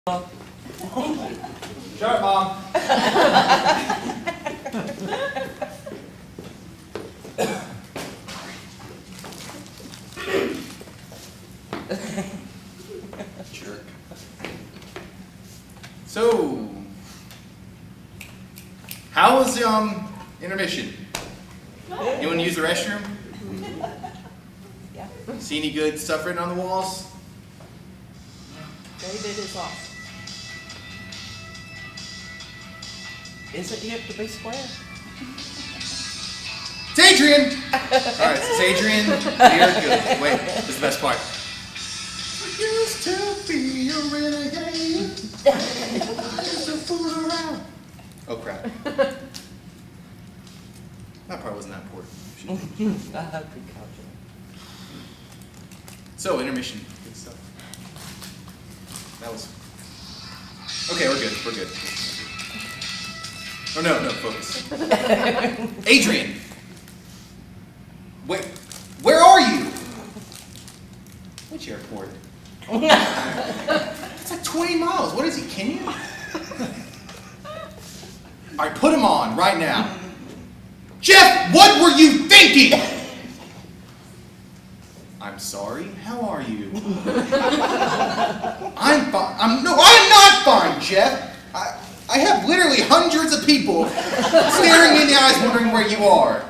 Shut up, Mom. Jerk. So, how was intermission? Anyone use the restroom? Yeah. See any good stuff written on the walls? David is off. Isn't he up to be square? It's Adrian! Alright, it's Adrian. You're good. Wait, this is the best part. I used to be a renegade. I used to fool around. Oh crap. That part wasn't that important. So, intermission. Good stuff. That was... Okay, we're good. We're good. Oh, no, focus. Adrian! Wait, where are you? Which airport? It's like 20 miles. What is he, Kenya? All right, put him on right now. Jeff, what were you thinking? I'm sorry. How are you? I'm fine. No, I'm not fine, Jeff. I have literally hundreds of people staring me in the eyes wondering where you are.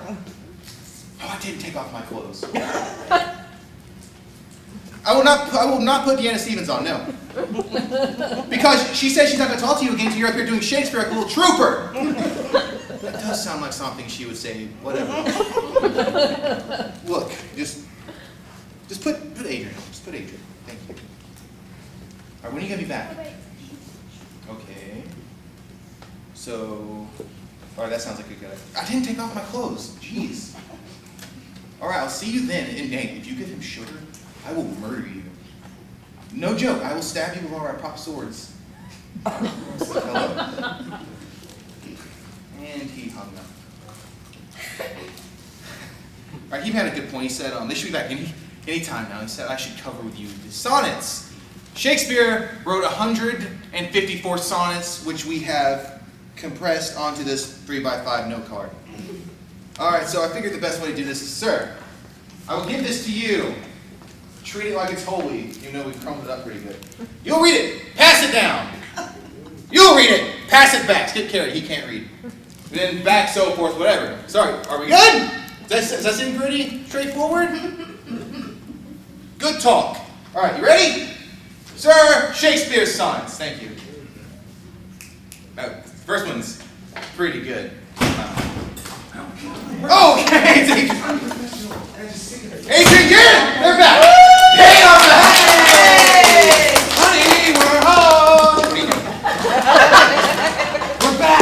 Oh, I didn't take off my clothes. I will not put Deanna Stevens on, no. Because she says she's not going to talk to you again until you're up here doing Shakespeare like a little trooper. That does sound like something she would say, whatever. Look, just put Adrian. Just put Adrian. Thank you. All right, when are you going to be back? Okay. So, all right, that sounds like a good idea. I didn't take off my clothes. Jeez. All right, I'll see you then. And Nate, if you give him sugar, I will murder you. No joke. I will stab you with all our prop swords. Hello. And he hung up. All right, he had a good point. He said, they should be back any time now. He said, I should cover with you the sonnets. Shakespeare wrote 154 sonnets, which we have compressed onto this 3x5 note card. All right, so I figured the best way to do this is, sir, I will give this to you. Treat it like it's holy, even though we've crumbed it up pretty good. You'll read it. Pass it down. You'll read it. Pass it back. Skip Carey. He can't read. And then back, so forth, whatever. Sorry, are we good? Does that seem pretty straightforward? Good talk. All right, you ready? Sir, Shakespeare's sonnets. Thank you. First one's pretty good. Okay, Adrian, get it! They're back! Hey, on the hey! Honey, we're home! We're back,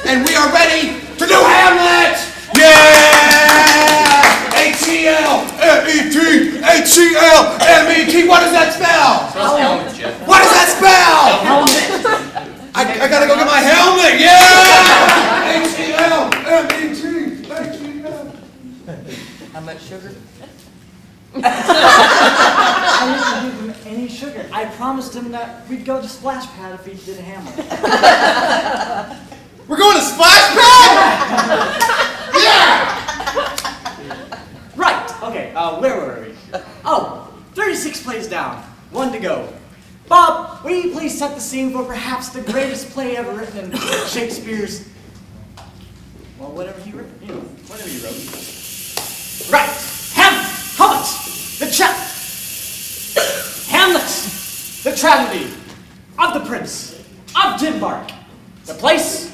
and we are ready to do Hamlet! Yeah! H-E-L-M-E-T-H-E-L-M-E-T. What does that spell? Helmet, Jeff. What does that spell? Helmet. I gotta go get my helmet! Yeah! H-E-L-M-E-T. How much sugar? I didn't give him any sugar. I promised him that we'd go to Splash Pad if he did a Hamlet. We're going to Splash Pad? Yeah! Right. Okay. Where were we? Oh, 36 plays down. 1 to go. Bob, will you please set the scene for perhaps the greatest play ever written in Shakespeare's... Well, whatever he wrote. You know, whatever he wrote. Right. Hamlet, the tragedy of the Prince of Denmark. The place,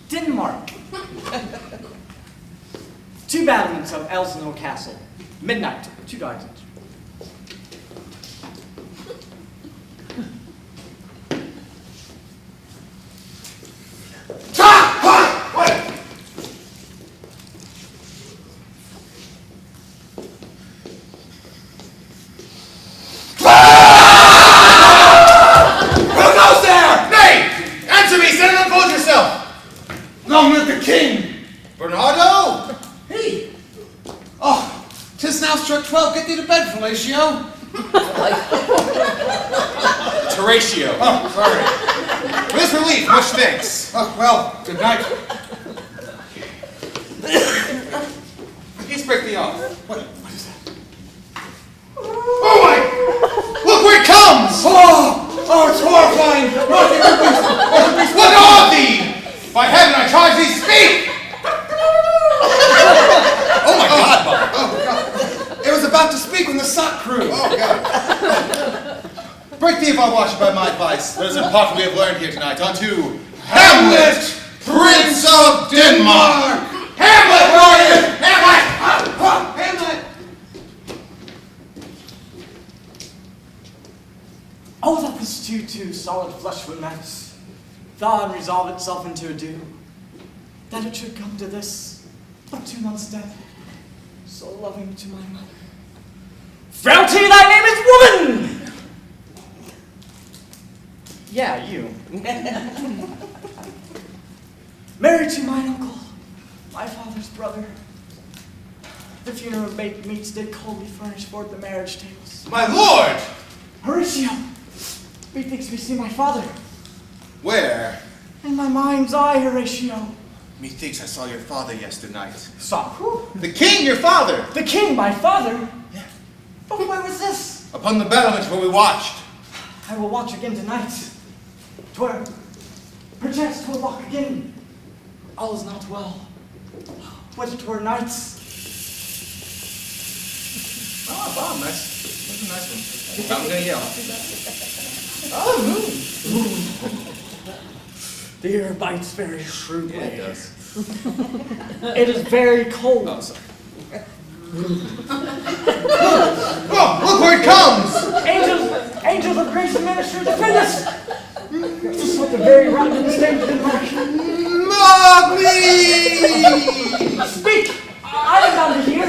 Denmark. 2 battlements of Elsinore Castle. Midnight, 2 dogs. Long live the king! Bernardo! Hey! Oh, 'tis now struck 12. Get thee to bed, fellatio. Horatio. Oh, sorry. For this relief, much thanks. Oh, well, good night. Please break me off. What is that? Oh my! Look where it comes! Oh, it's horrifying. What are thee? By heaven, I charge thee, speak! Oh my God, Bob. Oh, God. It was about to speak when the sock crew. Oh God. Break thee if I watch by my advice. What is it part we have learned here tonight? Unto Hamlet, Prince of Denmark! Hamlet, warriors! Hamlet! Hamlet! Oh, that the stew too solid flesh would melt, thaw and resolve itself into a dew. That it should come to this, but 2 months dead, so loving to my mother. Frailty, thy name is woman! Yeah, you. Married to mine uncle, my father's brother. The funeral baked meats did coldly furnish forth the marriage tables. My lord! Horatio, methinks we see my father. Where? In my mind's eye, Horatio. Methinks I saw your father yesternight. Saw who? The king, your father! The king, my father? Yeah. But where was this? Upon the battlements where we watched. I will watch again tonight. Perchance 'twill walk again. All is not well. What 'twere nights. Oh, Bob, nice. That's a nice one. I'm gonna yell. The ear bites very shrewdly. Yeah, it does. It is very cold. Oh, sorry. Oh, look where it comes! Angels of grace and ministry, defend us! Just like the very round in the stage of Denmark. Mock me! Speak! I am bound to hear.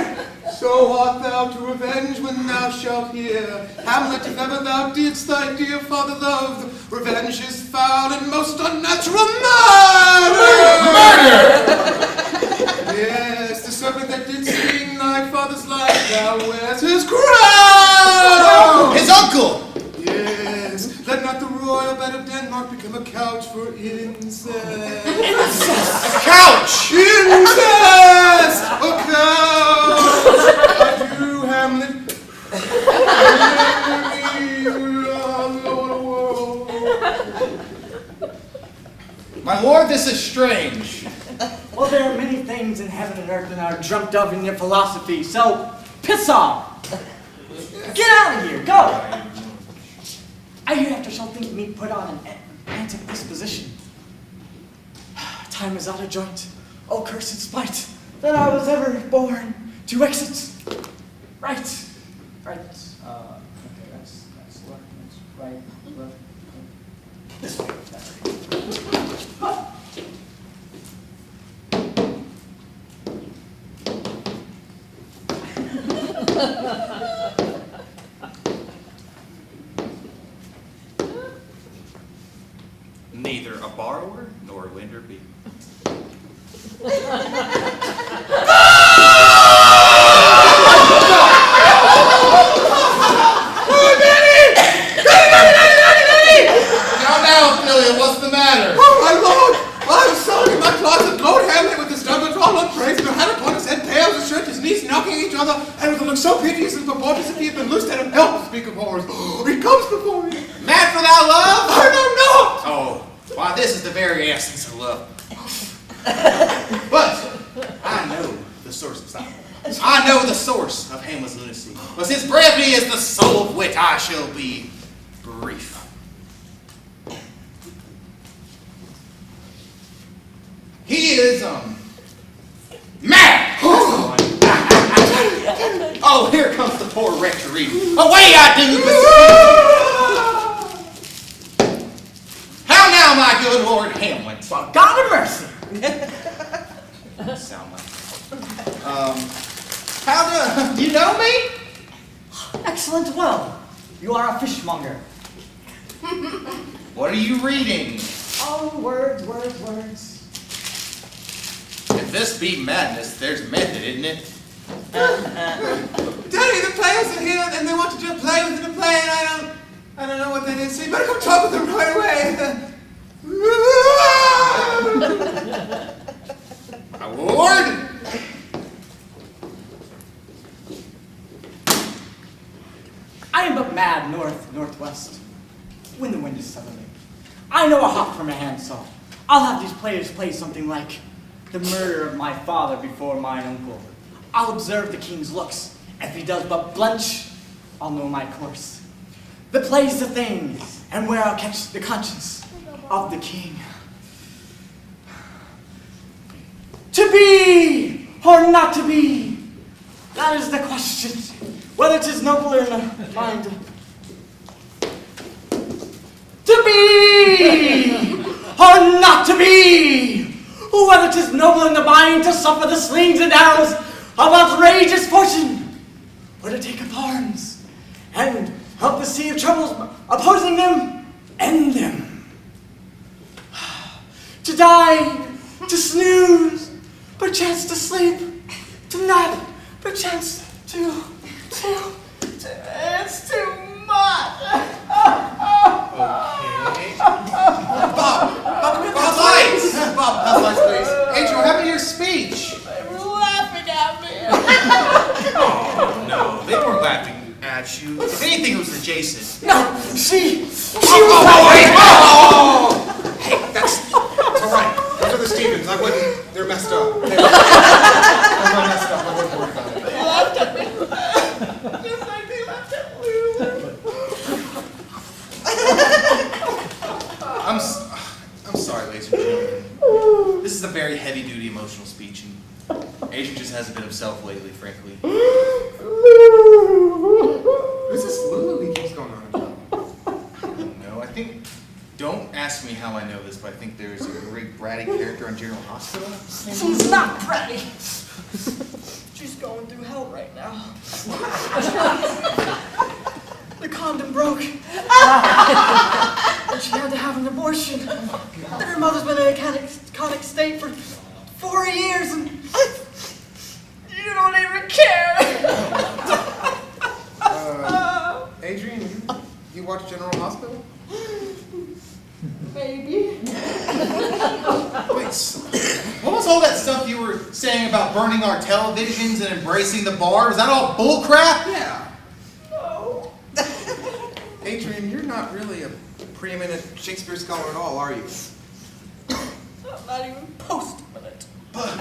So art thou to revenge when thou shalt hear. Hamlet, if ever thou didst thy dear father love, revenge is foul and most unnatural murder! Yes, the serpent that did sting thy father's life, now wears his crown! His uncle! Yes, let not the royal bed of Denmark become a couch for incest. A couch! Incest! A couch! Adieu, Hamlet. My lord, this is strange. Well, there are many things in heaven and earth that are dreamt of in your philosophy, so piss off! Get out of here, go! I hereafter shall think me put on an antic disposition. Time is out of joint. Oh, cursed spite, that I was ever born to exit. Right. Okay, that's left, that's right, left. This way, that's right. Neither a borrower nor a lender be. Now, Ophelia, what's the matter? Oh, my lord! I'm sorry, my closet, Lord Hamlet with his stomach all upraised, and had upon his head pails and shirts, his knees knocking each other, and with a look so piteous and purported as if he had been loosed out of hell to speak of horrors. He comes before me. Mad for thy love? I know not! Oh, why, this is the very essence of love. But I know the source of style. I know the source of Hamlet's lunacy. But since brevity is the soul of wit, I shall be brief. He is, mad! Oh, here comes the poor wretch reading. Away I do, How now, my good Lord Hamlet? Well, God have mercy! Sound like. How do you know me? Excellent, well, you are a fishmonger. What are you reading? Oh, words. If this be madness, there's method, isn't it? Daddy, the players are here, and they want to do a play within a play, and I don't... I don't know what that is, so you better come talk with him right away. My lord! I am but mad northwest, when the wind is southerly. I know a hop from a handsaw. I'll have these players play something like the murder of my father before mine uncle. I'll observe the king's looks. If he does but blench, I'll know my course. The play's the thing, and where I'll catch the conscience of the king. To be or not to be, that is the question. Whether 'tis nobler in the mind to be or not to be, whether 'tis nobler in the mind to suffer the slings and arrows of outrageous fortune, or to take up arms and help the sea of troubles opposing them, end them. To die, to snooze, perchance to sleep, to nap, perchance to it's too much. Okay. Bob, lights! Bob, lights, please. Adrian, what happened to your speech? They were laughing at me. Oh, no, they weren't laughing at you. If anything, it was adjacent. No, she was Wait! Oh! Hey, that's all right. Those are the Stevens. They're messed up. They're messed up. I wouldn't worry about it. They laughed at me. Just like they laughed at Lou. I'm sorry, ladies and gentlemen. This is a very heavy-duty emotional speech, and Adrian just hasn't been himself lately, frankly. Who's this Lulu he keeps going on about? I don't know. I think, don't ask me how I know this, but I think there's a great bratty character on General Hospital. She's not bratty. She's going through hell right now. The condom broke. And she had to have an abortion. And her mother's been in a catatonic state for 4 years, and you don't even care. Adrian, you watch General Hospital? Maybe. Wait, what was all that stuff you were saying about burning our televisions and embracing the bar? Was that all bullcrap? Yeah. No. Adrian, you're not really a preeminent Shakespeare scholar at all, are you? I'm not even post-minute. But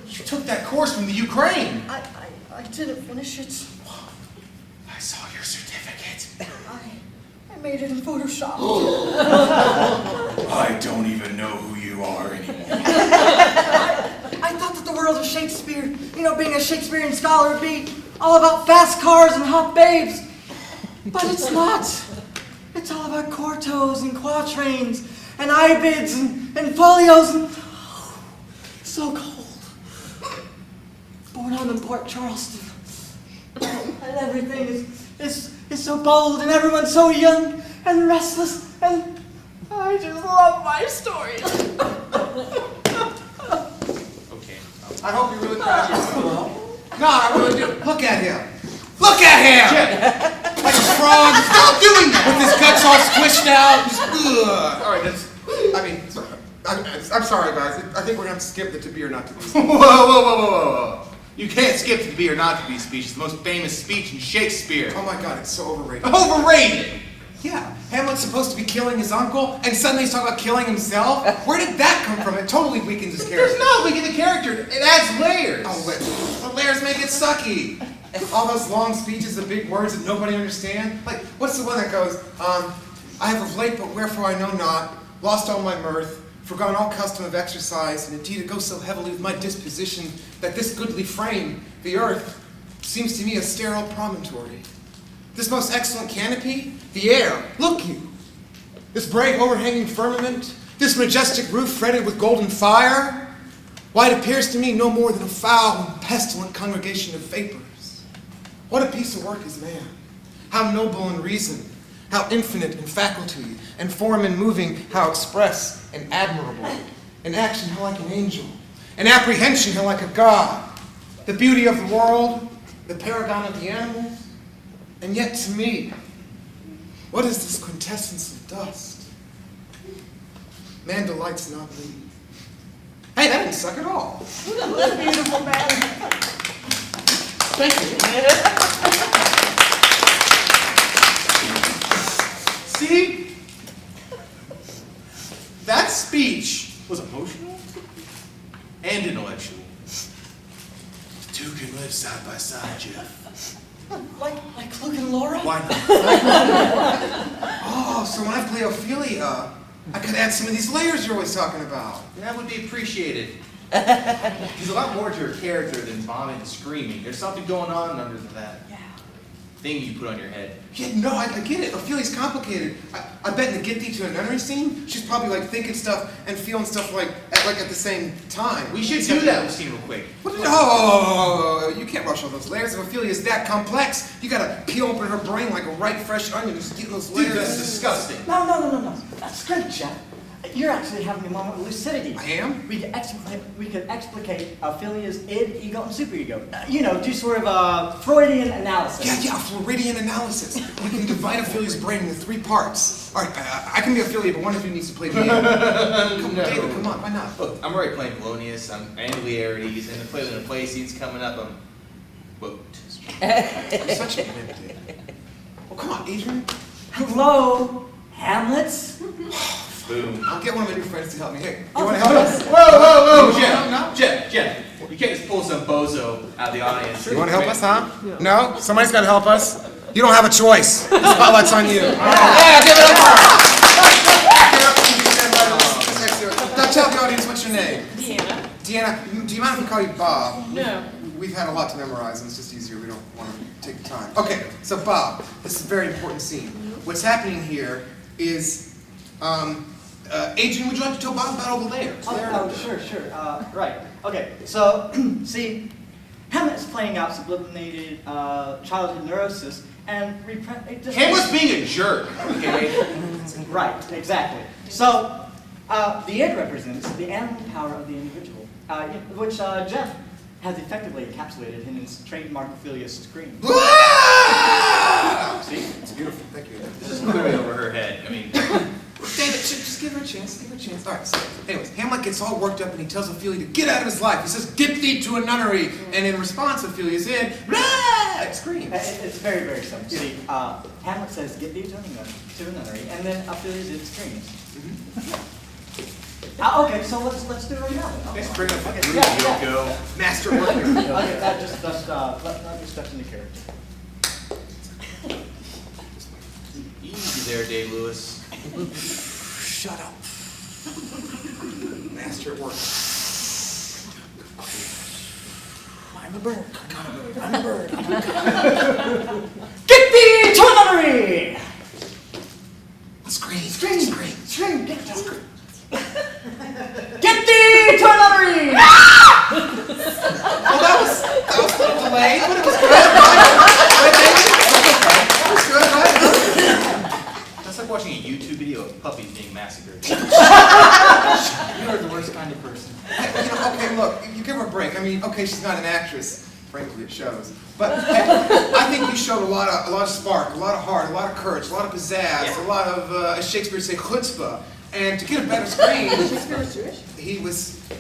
you took that course from the Ukraine. I didn't finish it. I saw your certificate. I made it in Photoshop. I don't even know who you are anymore. I thought that the world of Shakespeare, being a Shakespearean scholar would be all about fast cars and hot babes. But it's not. It's all about quartos and quatrains and ibids and folios and so cold. Born home in Port Charleston. And everything is so bold and everyone's so young and restless, and I just love my stories. Okay. I hope you're really proud of yourself. No, I really do. Look at him. Look at him! Like a frog. Stop doing that! With his guts all squished out. Just, ugh. All right, I'm sorry, guys. I think we're going to have to skip the to be or not to be. Whoa. You can't skip the be or not to be speech. It's the most famous speech in Shakespeare. Oh my God, it's so overrated. Overrated! Yeah, Hamlet's supposed to be killing his uncle, and suddenly he's talking about killing himself? Where did that come from? It totally weakens his character. There's no weakening the character. It adds layers. Oh, but the layers make it sucky. All those long speeches of big words that nobody understands. Like, what's the one that goes, I have of late, but wherefore I know not, lost all my mirth, forgone all custom of exercise, and indeed it goes so heavily with my disposition that this goodly frame, the earth, seems to me a sterile promontory. This most excellent canopy, the air, look you. This brave overhanging firmament, this majestic roof fretted with golden fire, why it appears to me no more than a foul and pestilent congregation of vapors. What a piece of work is man. How noble in reason, how infinite in faculty, and form in moving, how express and admirable. In action, how like an angel. In apprehension, how like a god. The beauty of the world, the paragon of the animals. And yet to me, What is this quintessence of dust? Man delights not leave. Hey, that didn't suck at all. Beautiful man. Thank you. See? That speech was emotional and intellectual. Two can live side by side, Jeff. Like Luke and Laura? Why not? Oh, so when I play Ophelia, I could add some of these layers you're always talking about. That would be appreciated. There's a lot more to her character than bombing and screaming. There's something going on under that thing you put on your head. Yeah, no, I get it. Ophelia's complicated. I bet in the Get Thee to a Nunnery scene, she's probably like thinking stuff and feeling stuff like at the same time. We should do that scene real quick. What? Oh, you can't rush all those layers. If Ophelia's that complex, you gotta peel open her brain like a ripe, fresh onion. Just get those layers. Dude, that's disgusting. No. That's good, Jeff. You're actually having a moment of lucidity. I am? We could explicate Ophelia's id, ego, and superego. Do sort of Freudian analysis. Yeah, Freudian analysis. We can divide Ophelia's brain into 3 parts. All right, I can be Ophelia, but one of you needs to play the David, come on, why not? Look, I'm already playing Polonius, I'm Angliarities, and the play scene's coming up, I'm booked. You're such a manipulator. Well, come on, Adrian. Hello, Hamlets. Boom. I'll get one of my new friends to help me. Hey, you want to help us? Whoa, Jeff, you can't just pull some bozo out of the audience. You want to help us, huh? No? Somebody's got to help us. You don't have a choice. The spotlight's on you. Yeah, give it up for her. Now tell the audience what's your name. Deanna, do you mind if we call you Bob? No. We've had a lot to memorize, and it's just easier. We don't want to take the time. Okay, so Bob, this is a very important scene. What's happening here is, Adrian, would you like to tell Bob about all the layers? Sure. Right. Okay, so, see, Hamlet's playing out sublimated childhood neurosis, and Hamlet's being a jerk, okay? Right, exactly. So, the id represents the animal power of the individual, which Jeff has effectively encapsulated in his trademark Ophelia scream. See? It's beautiful. Thank you. This is clearly over her head. I mean, David, just give her a chance. All right, so anyways, Hamlet gets all worked up and he tells Ophelia to get out of his life. He says, "Get thee to a nunnery." And in response, Ophelia's in, blah, screams. It's very, very simple. See, Hamlet says, "Get thee to a nunnery," and then Ophelia's id screams. Okay, so let's do it right now. let's bring up the Yeah. go. Masterwork. Okay, let's not be stuck into character. Easy there, Dave Lewis. Shut up. Master at work. I'm a bird. Get thee to a nunnery! Scream! Get thee to a nunnery! Well, that was a little delayed, but it was good. Right, David? It was good, right? That's like watching a YouTube video of puppies being massacred. You're the worst kind of person. Okay, look, you give her a break. I mean, okay, she's not an actress. Frankly, it shows. But I think you showed a lot of spark, a lot of heart, a lot of courage, a lot of pizzazz, a lot of, as Shakespeare would say, chutzpah. And to get a better screen, Shakespeare was Jewish?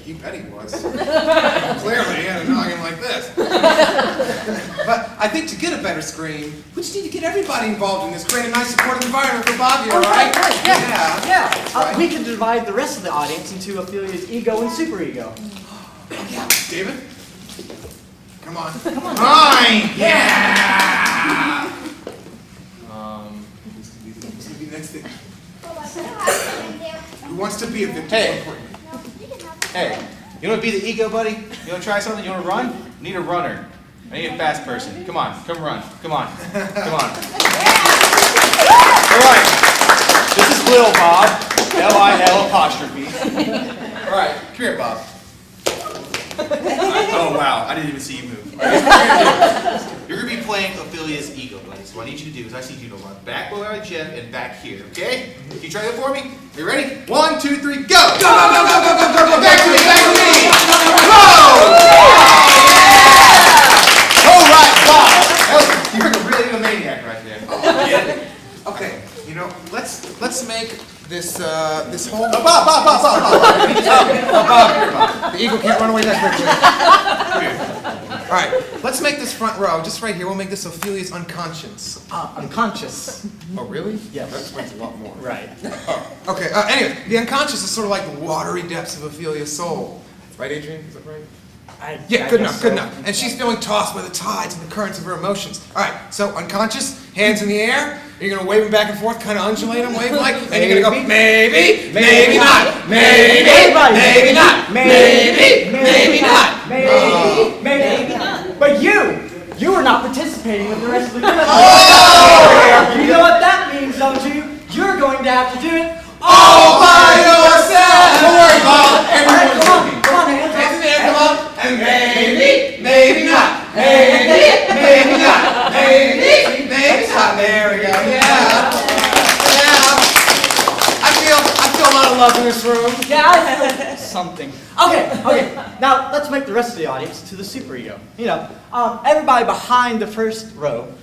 you bet he was. Clearly, he had a noggin like this. But I think to get a better screen, we just need to get everybody involved in this, create a nice supportive environment for Bob here, right? Yeah. Right. We can divide the rest of the audience into Ophelia's ego and superego. Yeah, David? Come on. Fine! Yeah! Who's gonna be the next thing? Who wants to be a victim? Hey, you want to be the ego, buddy? You want to try something? You want to run? I need a runner. I need a fast person. Come on, come run. Come on. All right. This is Lil Bob. L-I-L apostrophe. All right, come here, Bob. Oh, wow. I didn't even see you move. All right, you're going to be playing Ophelia's ego, buddy. So what I need you to do is I need you to run back where I Jeff and back here, okay? Can you try that for me? Are you ready? 1, 2, 3, go! Go! Back to me! Go! All right, Bob. You're a really good maniac right there. Okay, let's make this this whole. Bob. The eagle can't run away that quickly. All right, let's make this front row just right here. We'll make this Ophelia's unconscious. Unconscious. Oh, really? Yes. That explains a lot more. Right. Okay. Anyway, the unconscious is sort of like the watery depths of Ophelia's soul. Right, Adrian? Is that right? Yeah, good enough, good enough. And she's feeling tossed by the tides and the currents of her emotions. All right, so unconscious, hands in the air. You're going to wave them back and forth, kind of undulate them, wave like, and you're going to go, maybe, maybe not, maybe, maybe not, maybe, maybe not. Maybe not. But you are not participating with the rest of the group. Oh! You know what that means, don't you? You're going to have to do it all by yourself. Don't worry, Bob. Everyone's looking. Come on, hands Hands in the air, come on. And maybe, maybe not. Maybe, maybe not. Maybe, maybe not. There we go. Yeah. I feel a lot of love in this room. Yeah, I feel something. Okay. Now let's make the rest of the audience to the superego. You know, everybody behind the first row.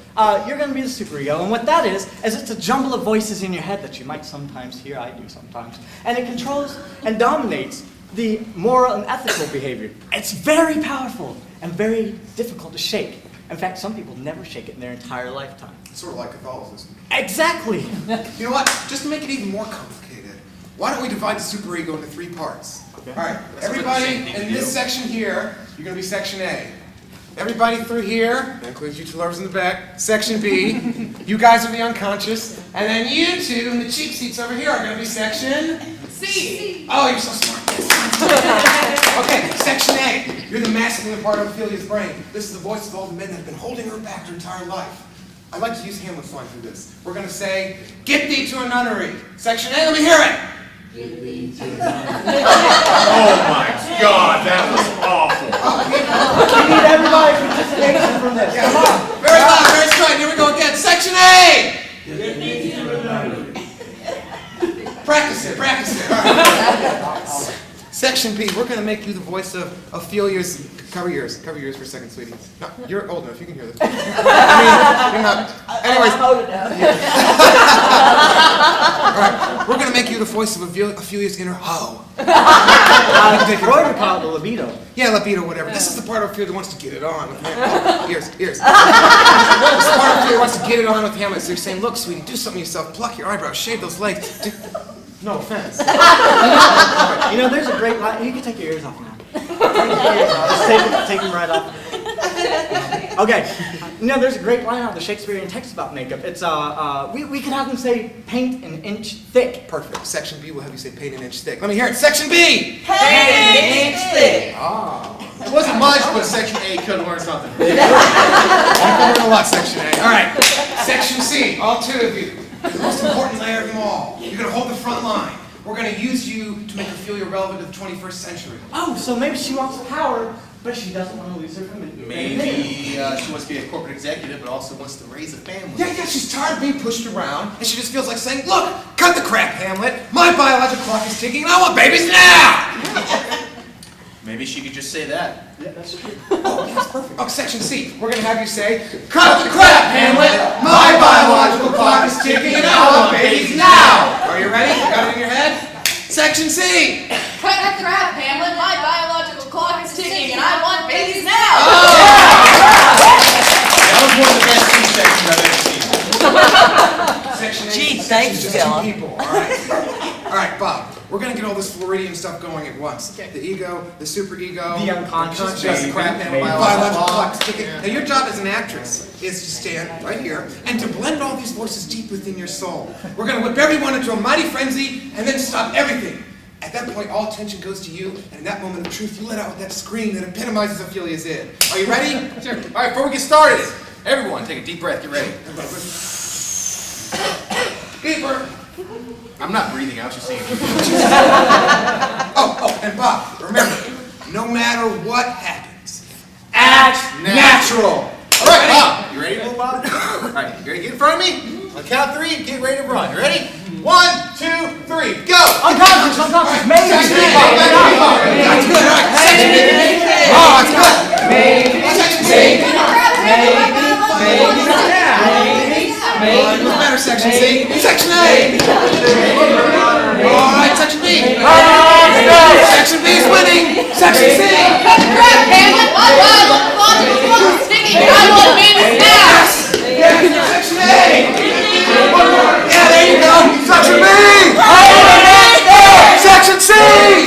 You're going to be the superego, and what that is it's a jumble of voices in your head that you might sometimes hear. I do sometimes, and it controls and dominates the moral and ethical behavior. It's very powerful and very difficult to shake. In fact, some people never shake it in their entire lifetime. Sort of like Catholicism. Exactly. You know what? Just to make it even more complicated, why don't we divide the superego into 3 parts? Okay. All right, everybody in this section here, you're going to be section A. Everybody through here, that includes you 2 lovers in the back, section B. You guys are the unconscious, and then you 2 in the cheap seats over here are going to be section C. Oh, you're so smart. Okay, section A. You're the masculine part of Ophelia's brain. This is the voice of all the men that have been holding her back her entire life. I like to use Hamlet's line for this. We're going to say, "Get thee to a nunnery." Section A, let me hear it. Oh my God, that was awful. We need everybody's participation from this. Come on. Very loud, very strong. Here we go again. Section A. Practice it. All right. Section B, we're going to make you the voice of Ophelia's. Cover yours for a second, sweetie. No, you're old enough. You can hear this. I mean, you're not. Anyways. All right, we're going to make you the voice of Ophelia's inner hoe. Freud would call it the libido. Yeah, libido, whatever. This is the part of Ophelia that wants to get it on with Hamlet. Ears. This is the part of Ophelia that wants to get it on with Hamlet. So you're saying, "Look, sweetie, do something yourself. Pluck your eyebrows, shave those legs." No offense. You know, there's a great line. You can take your ears off now. Just take them right off. Okay. You know, there's a great line out of the Shakespearean text about makeup. It's we could have them say paint an inch thick. Perfect. Section B will have you say paint an inch thick. Let me hear it. Section B. Paint an inch thick. It wasn't much, but section A could learn something. You can learn a lot, Section A. All right. Section C. All 2 of you. The most important layer of them all. You're going to hold the front line. We're going to use you to make Ophelia relevant to the 21st century. Oh, so maybe she wants power, but she doesn't want to lose her from it. Maybe she wants to be a corporate executive, but also wants to raise a family. Yeah, she's tired of being pushed around, and she just feels like saying, "Look, cut the crap, Hamlet. My biological clock is ticking, and I want babies now!" Maybe she could just say that. Yeah, that's true. Oh, yes, perfect. Oh, Section C. We're going to have you say, "Cut the crap, Hamlet. My biological clock is ticking, and I want babies now!" Are you ready? You got it in your head? Section C. Cut the crap, Hamlet. My biological clock is ticking, and I want babies now. That was one of the best C-sections I've ever seen. Section A. Gee, is thanks, just Skilla. 2 people, all right? All right, Bob. We're going to get all this Floridian stuff going at once. The ego, the superego, The unconscious, the crap, maybe. biological clock is ticking. Now, your job as an actress is to stand right here and to blend all these voices deep within your soul. We're going to whip everyone into a mighty frenzy and then stop everything. At that point, all attention goes to you, and in that moment of truth, you let out that scream that epitomizes Ophelia's id. Are you ready? Sure. All right, before we get started, everyone take a deep breath. Get ready. Deeper. I'm not breathing. I was just saying. Oh, and Bob, remember, no matter what happens, Act natural. All right, Bob. You ready to move, Bob? All right, you ready to get in front of me? On count 3, get ready to run. You ready? 1, 2, 3, go! Unconscious, maybe. That's good, all right. Section B. Oh, that's good. Section C. Maybe. Better. Section C. Section A. All right, Section B. Section B is winning. Section C. Cut the crap, Hamlet! My biological clock is ticking, and I want babies now! Section A. Yeah, there you go. Section B. Section C.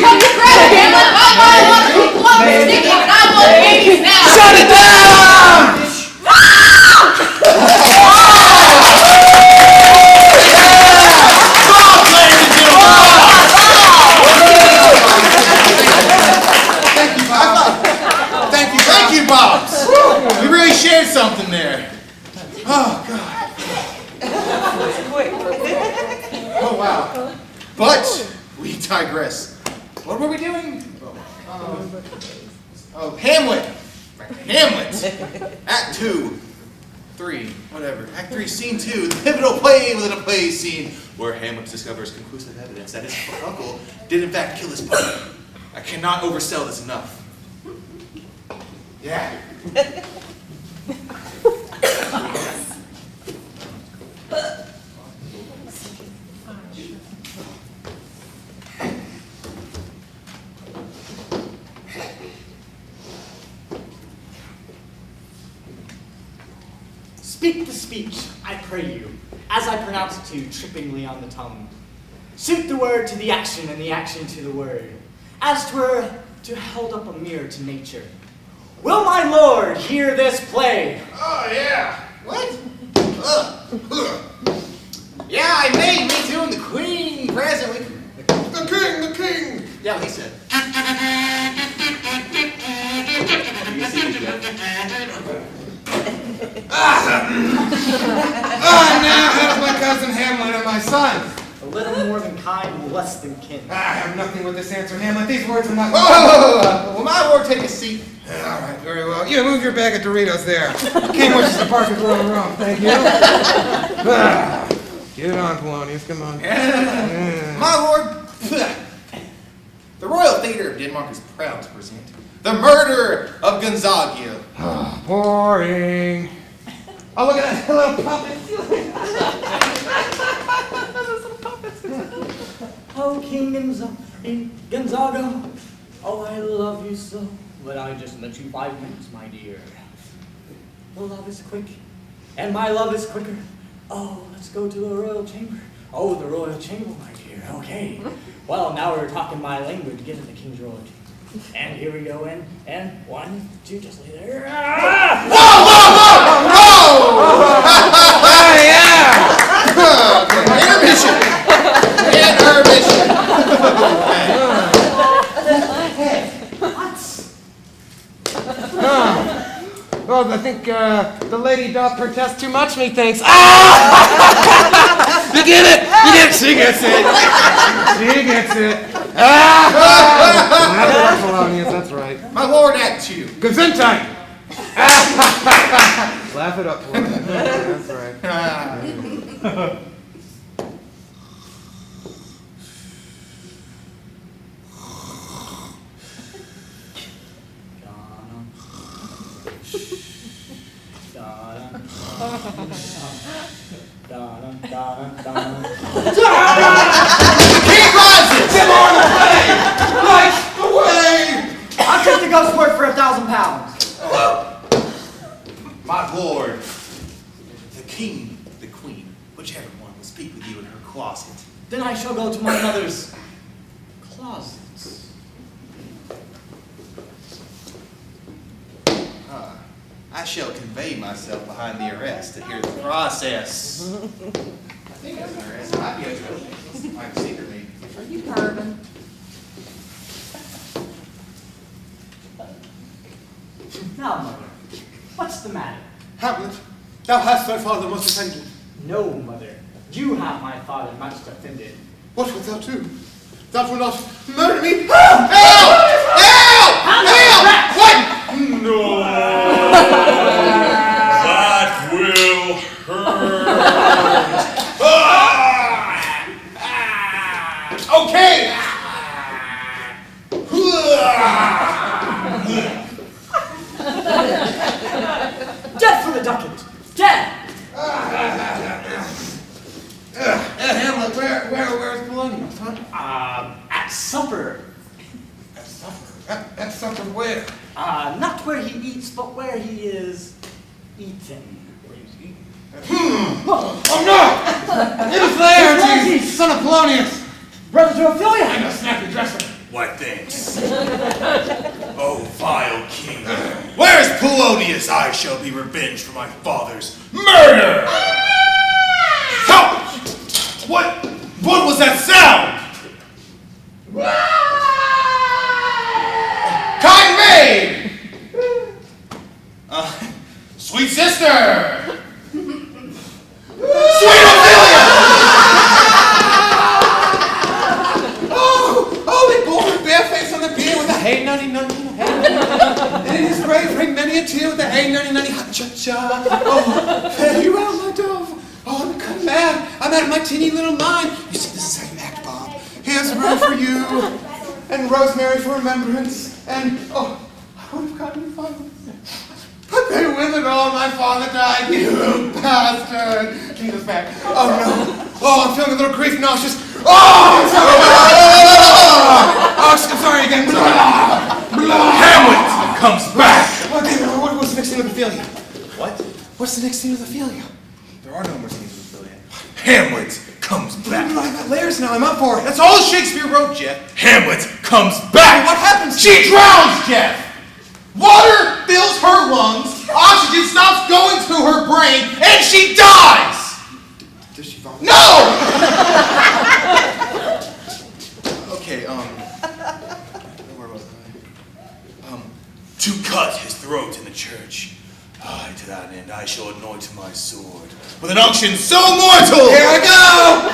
Cut the crap, Hamlet! My biological clock is ticking, and I want babies now! Shut it down. Thank you, Bobs. We really shared something there. Oh, God. Oh, wow. But we digress. What were we doing? Oh, Hamlet. Act 2. 3. Whatever. Act 3, Scene 2. The pivotal play within a play scene where Hamlet discovers conclusive evidence that his uncle did in fact kill his partner. I cannot oversell this enough. Yeah. Speak the speech, I pray you, as I pronounce it to you trippingly on the tongue. Suit the word to the action and the action to the word, as 'twere to hold up a mirror to nature. Will my lord hear this play? Oh, yeah. What? Yeah, I may. Me too, and the queen presently. The king. Yeah, what he said. Now how's my cousin Hamlet and my son? A little more than kind, less than kin. I have nothing with this answer, Hamlet. These words are not. Whoa. Will my lord take a seat? All right, very well. You move your bag of Doritos there. King wishes to park and throw a room. Thank you. Get on, Polonius. Come on. My lord, the Royal Theatre of Denmark is proud to present The Murder of Gonzaga. Boring. Oh, look at that little puppet. Oh, King Gonzaga, oh, I love you so, but I just met you 5 minutes, my dear. The love is quick, and my love is quicker. Oh, let's go to the royal chamber. Oh, the royal chamber, my dear. Okay. Well, now we're talking my language. Get to the king's royal chamber. And here we go in, and 1, 2, just lay there. Ah! Intermission. Well, I think the lady doth protest too much, methinks. Ah! You get it? You get it? She gets it. She gets it. Ah! That's right. My lord, Act 2. Gesundheit. Laugh it up, Polonius. That's right. King rises! Come on, away! Right away! I'll take the ghost word for £1,000. My lord, the king, the queen, whichever one will speak with you in her closet. Then I shall go to my mother's closets. I shall convey myself behind the arrest to hear the process. I think that's an arrest. It might be a like secret meeting. Are you Carbon? Now, mother, what's the matter? Hamlet, thou hast thy father most offended. No, mother, you have my father much offended. What wilt thou do? Thou wilt not murder me? Help! Help! Help! What? No! That will hurt! Okay! Dead for the ducat! Dead! supper. At supper? At supper where? Not where he eats, but where he is eaten. Oh no! It was Laertes, son of Polonius! Brother to Ophelia! I know, snap your dresser. Why, thanks. Oh, vile king. Where is Polonius? I shall be revenged for my father's murder! How? What was that sound? Kind maid! Sweet sister! Sweet Ophelia! Oh, they bore him barefaced on the bier with a hey nunny nunny, hey nunny. And in his grave ring many a tear with a hey nunny nunny, ha cha cha. Oh, fare you well, my dove. Oh, I'm become mad. I'm out of my teeny little mind. You see, this is how you act, Bob. Here's a rose for you, and rosemary for remembrance, and oh, I would have gotten fun. But they withered all. My father died. You bastard. Give me this back. Oh no. Oh, I'm feeling a little grief nauseous. Oh, I'm sorry. Oh, I'm sorry again. Hamlet comes back! Okay, what's the next scene with Ophelia? What? What's the next scene with Ophelia? There are no more scenes with Ophelia. Hamlet comes back! I got layers now. I'm up for it. That's all Shakespeare wrote, Jeff. Hamlet comes back! What happens? She drowns, Jeff! Water fills her lungs, oxygen stops going to her brain, and she dies! Does she vomit? No! Okay, where was I? To cut his throat in the church. Aye, to that end I shall anoint my sword with an unction so mortal! Here I go!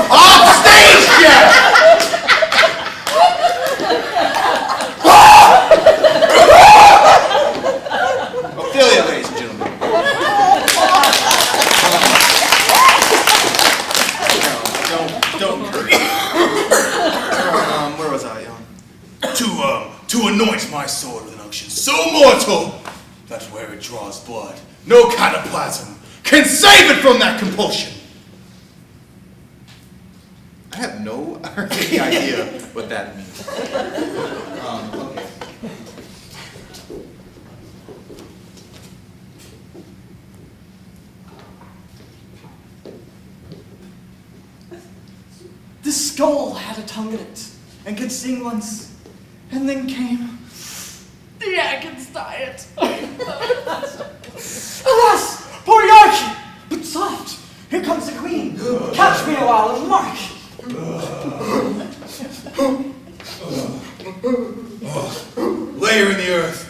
Off stage, Jeff! Ophelia, ladies and gentlemen. Don't hurry. Where was I? To anoint my sword with an unction so mortal that where it draws blood, no cataplasm can save it from that compulsion. I have no earthly idea what that means. Okay. The skull had a tongue in it, and could sing once, and then came the Atkins diet. Alas, poor York! But soft, here comes the queen. Catch me a while and mark. Lay her in the earth,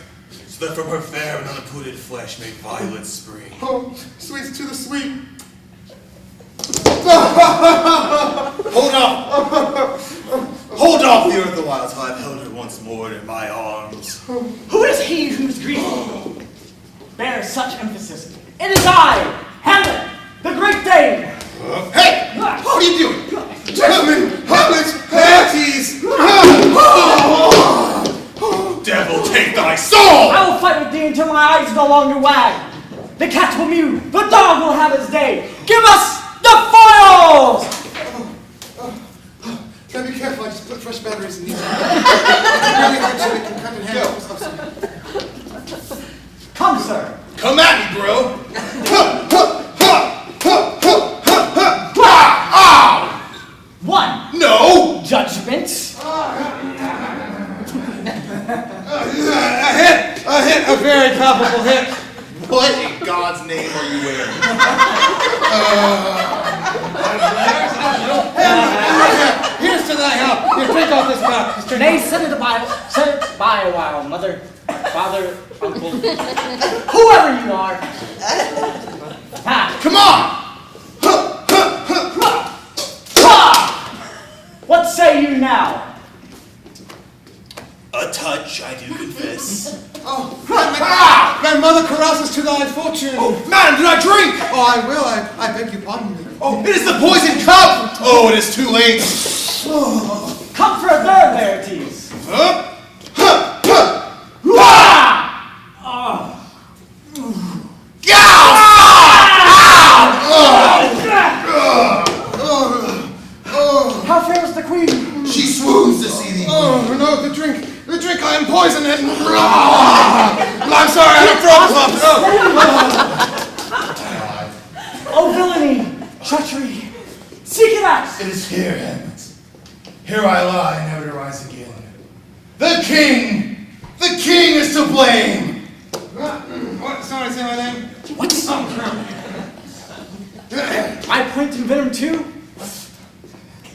so that from her fair and unpolluted flesh may violets spring. Oh, sweets to the sweet. Hold off! Hold off the earth a while till I've held her once more in my arms. Who is he whose grief bears such emphasis? It is I, Hamlet, the great Dane. Hey! What are you doing? Gentlemen, Hamlet, Laertes. Devil, take thy soul! I will fight with thee until my eyes no longer wag. The cat will mew, the dog will have his day. Give us the foils! Gotta be careful, I just put fresh batteries in these. Really hard so we can cut in half. I'm sorry. Come, sir. Come at me, bro! One. No! Judgment. A hit, a very palpable hit. What in God's name are you wearing? Here's to thy help. Here, take off this cup. Nay, set it by a while, mother, father, uncle, whoever you are. Ha! Come on! What say you now? A touch, I do confess. Oh, my mother carouses to thy fortune. Oh, madam, did I drink? Oh, I will. I beg you pardon me. Oh, it is the poison cup! Oh, it is too late. Come for a third, Laertes. How fares the queen? She swoons to see thee. Oh, no, the drink, I am poisoned and... I'm sorry, I had a throat. Oh, villainy, treachery, seek it out. It is here, Hamlet. Here I lie, never to rise again. The king is to blame. What? Somebody say my name? What? Oh, I point in venom too?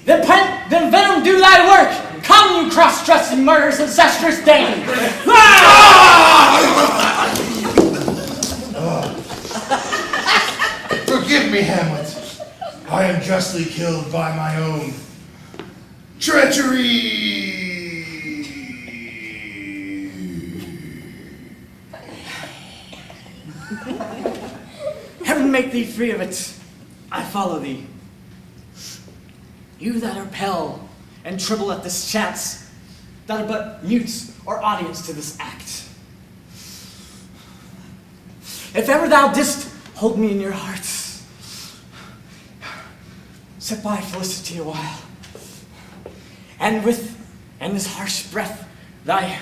Then venom do thy work! Come, you cross-dressing murderous incestuous Dane! Forgive me, Hamlet. I am justly killed by my own treachery. Heaven make thee free of it. I follow thee. You that are pale and tremble at this chance, that are but mutes or audience to this act. If ever thou didst hold me in your hearts, set by felicity a while, and with this harsh breath, thy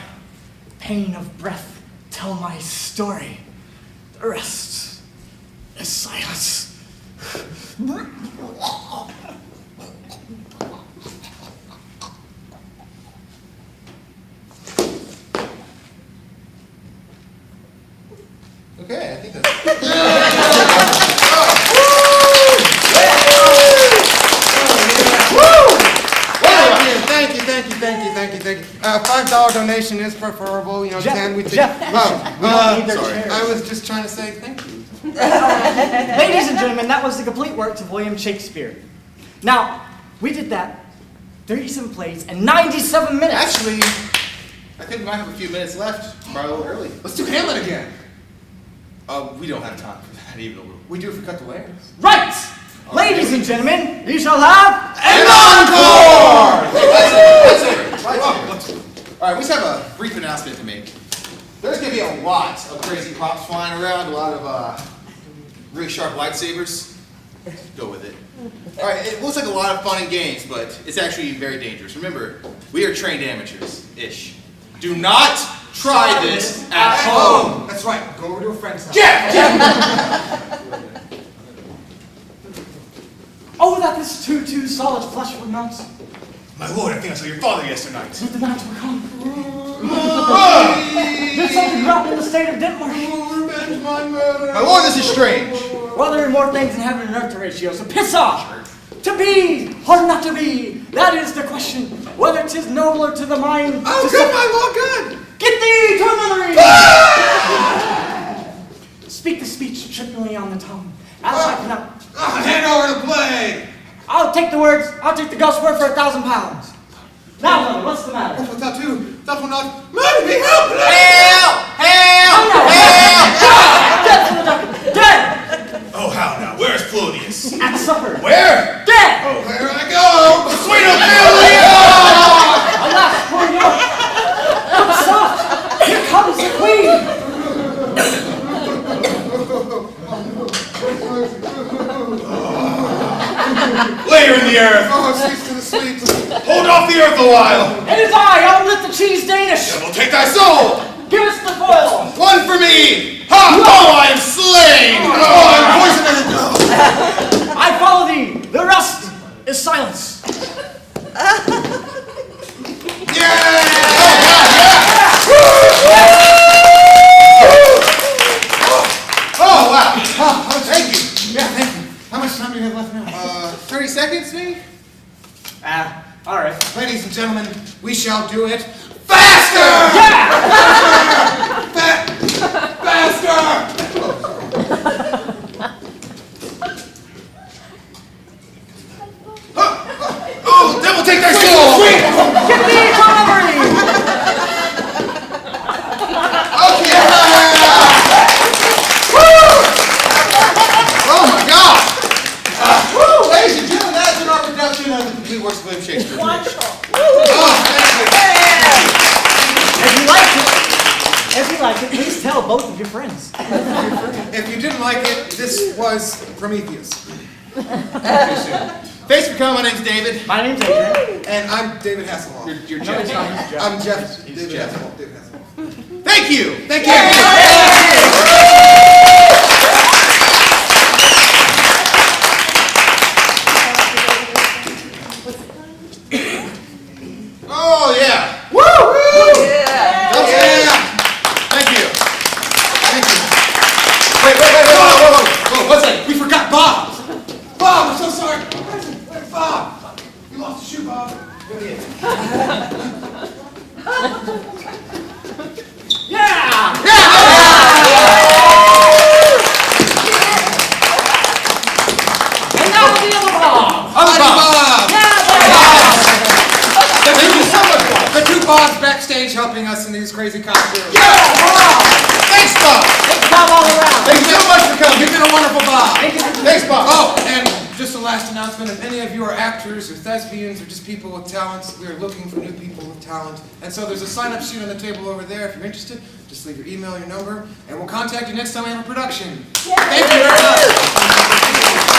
pain of breath, tell my story. The rest is silence. Okay, I think that's... Thank you. $5 donation is preferable, you know, can we... Jeff, we don't need their sorry. chairs. I was just trying to say thank you. Ladies and gentlemen, that was the complete works of William Shakespeare. Now, we did that 37 plays and 97 minutes. Actually, I think we might have a few minutes left. Probably a little early. Let's do Hamlet again. We don't have time for that even a little. We do if we cut the layers. Right! Ladies and gentlemen, you shall have An encore! All right, we just have a brief announcement to make. There's going to be a lot of crazy props flying around, a lot of really sharp lightsabers. Go with it. All right, it looks like a lot of fun and games, but it's actually very dangerous. Remember, we are trained amateurs-ish. Do not try this at home. That's right. Go over to a friend's house. Jeff! oh, that this too solid flesh would melt. My lord, I think I saw your father yesterday. But the night will come. There's something rotten in the state of Denmark. Revenge my murder. My lord, this is strange. Well, there are more things in heaven and earth ratio, so piss off! To be or not to be, that is the question. Whether 'tis nobler to the mind. Oh, good, my lord, good. Get thee to memory! Speak the speech trippingly on the tongue. As I cannot. Hand over the play. I'll take the words, I'll take the ghost word for £1,000. Now, brother, what's the matter? Oh, that will not murder me. Help! Dead! Oh, how now? Where's Polonius? At supper. Where? Dead! Oh, There I go. sweet Ophelia! Alas, poor York! Look soft! Here comes the queen! Lay her in the earth. Oh, cease to the sweet. Hold off the earth a while. It is I'll lift the cheese Danish! Devil, take thy soul. Give us the foil! One for me. Ha! Oh, I am slain. Oh, I'm poisoned. I follow thee! The rest is silence! Oh, wow. Oh, thank you. Yeah, thank you. How much time do you have left now? 30 seconds, maybe? All right. Ladies and gentlemen, we shall do it faster! Faster! Oh, devil, take thy soul. Get thee to memory! Okay. Oh my God! Ladies and gentlemen, that's been our production of the complete works of William Shakespeare. If you like it, please tell both of your friends. If you didn't like it, this was Prometheus. Thanks for coming. My name's David. My name's Adrian. And I'm David Hasselhoff. You're No, Jeff. it's not. He's Jeff. I'm Jeff. He's David Jeff. Hasselhoff. David Hasselhoff. Thank you. Thank you. Oh yeah. Woo! Yeah. Okay. Yeah. Thank you. Thank you. Wait. Whoa, what's that? We forgot Bob. Bob, I'm so sorry. Where's Bob? You lost a shoe, Bob. Go ahead. Yeah! And now the other Bob! Other Bob. Thank you so much, Bob. The two Bobs backstage helping us in these crazy costumes. Thanks, Bob. It's Bob all around. Thank you so much for coming. You've been a wonderful Bob. Thanks, Bob. Oh, and just a last announcement, if any of you are actors or thespians or just people with talents, we are looking for new people with talent. And so there's a sign-up sheet on the table over there. If you're interested, just leave your email, your number, and we'll contact you next time we have a production. Thank you very much.